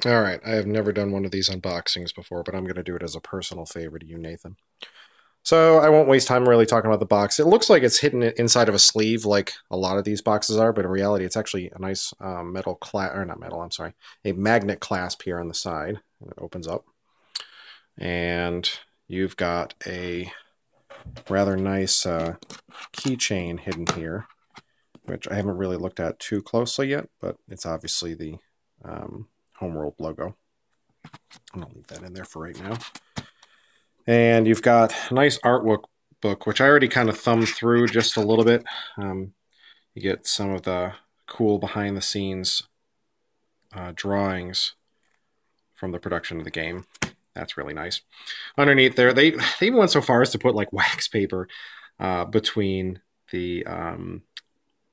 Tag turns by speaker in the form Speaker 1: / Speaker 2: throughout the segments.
Speaker 1: All right, I have never done one of these unboxings before, but I'm going to do it as a personal favor to you, Nathan. So I won't waste time really talking about the box. It looks like it's hidden inside of a sleeve like a lot of these boxes are, but in reality it's actually a nice metal or not metal, I'm sorry, a magnet clasp here on the side. And it opens up. And you've got a rather nice keychain hidden here, which I haven't really looked at too closely yet, but it's obviously the Homeworld logo. I'll leave that in there for right now. And you've got a nice artwork book, which I already kind of thumbed through just a little bit. You get some of the cool behind-the-scenes drawings from the production of the game. That's really nice. Underneath there, they even went so far as to put like wax paper between the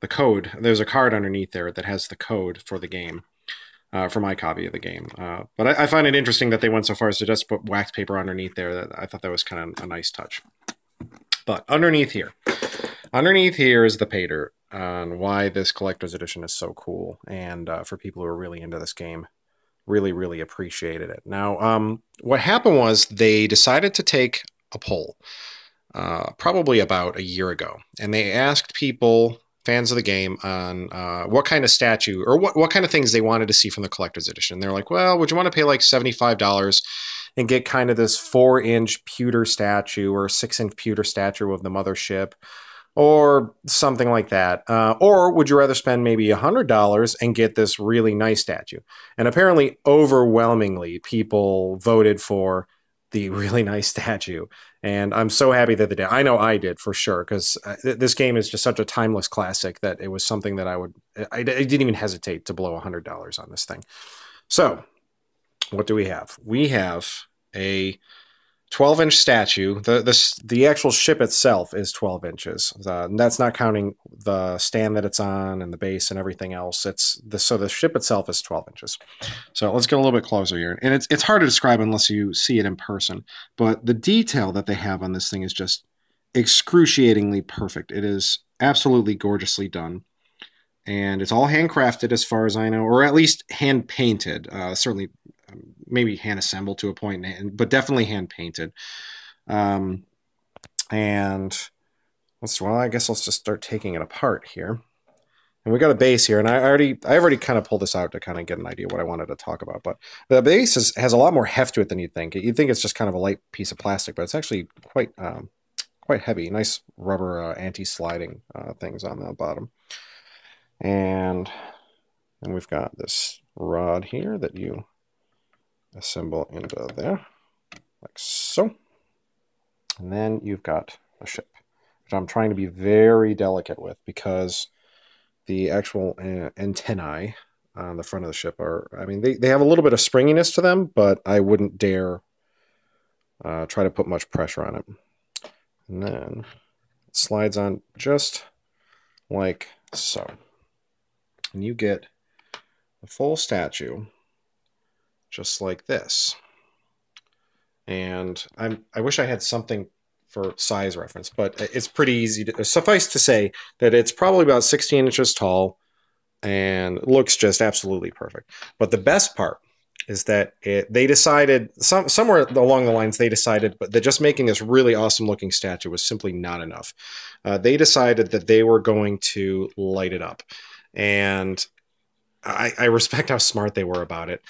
Speaker 1: code. There's a card underneath there that has the code for the game. For my copy of the game. But I find it interesting that they went so far as to just put wax paper underneath there. I thought that was kind of a nice touch. But underneath here is the pater on why this collector's edition is so cool. And for people who are really into this game, really appreciated it. Now, what happened was they decided to take a poll probably about a year ago. And they asked people, fans of the game, on what kind of statue or what kind of things they wanted to see from the collector's edition. They're like, well, would you want to pay like $75 and get kind of this 4-inch pewter statue or 6-inch pewter statue of the mothership or something like that? Or would you rather spend maybe $100 and get this really nice statue? And apparently, overwhelmingly, people voted for the really nice statue. And I'm so happy that they did. I know I did for sure, because this game is just such a timeless classic that it was something that I didn't even hesitate to blow $100 on this thing. So what do we have? We have a 12-inch statue. The actual ship itself is 12 inches. And that's not counting the stand that it's on and the base and everything else. So the ship itself is 12 inches. So let's get a little bit closer here. And it's hard to describe unless you see it in person. But the detail that they have on this thing is just excruciatingly perfect. It is absolutely gorgeously done. And it's all handcrafted as far as I know, or at least hand painted. Certainly maybe hand assembled to a point, but definitely hand painted. And I guess let's just start taking it apart here. And we got a base here, and I already kind of pulled this out to kind of get an idea what I wanted to talk about. But the base has a lot more heft to it than you'd think. You'd think it's just kind of a light piece of plastic, but it's actually quite heavy. Nice rubber anti-sliding things on the bottom. And we've got this rod here that you assemble into there, like so. And then you've got a ship, which I'm trying to be very delicate with because the actual antennae on the front of the ship they have a little bit of springiness to them, but I wouldn't dare try to put much pressure on it. And then it slides on just like so. And you get a full statue just like this. And I wish I had something for size reference, but it's pretty easy to suffice to say that it's probably about 16 inches tall and looks just absolutely perfect. But the best part is that they decided somewhere along the lines but that just making this really awesome looking statue was simply not enough. They decided that they were going to light it up, and I respect how smart they were about it.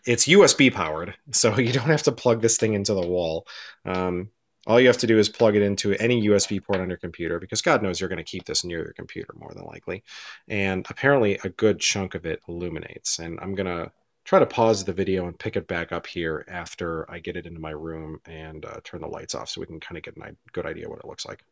Speaker 1: It's USB powered, so you don't have to plug this thing into the wall. All you have to do is plug it into any USB port on your computer, because God knows you're going to keep this near your computer more than likely. And apparently a good chunk of it illuminates. And I'm going to try to pause the video and pick it back up here after I get it into my room and turn the lights off so we can kind of get a good idea what it looks like.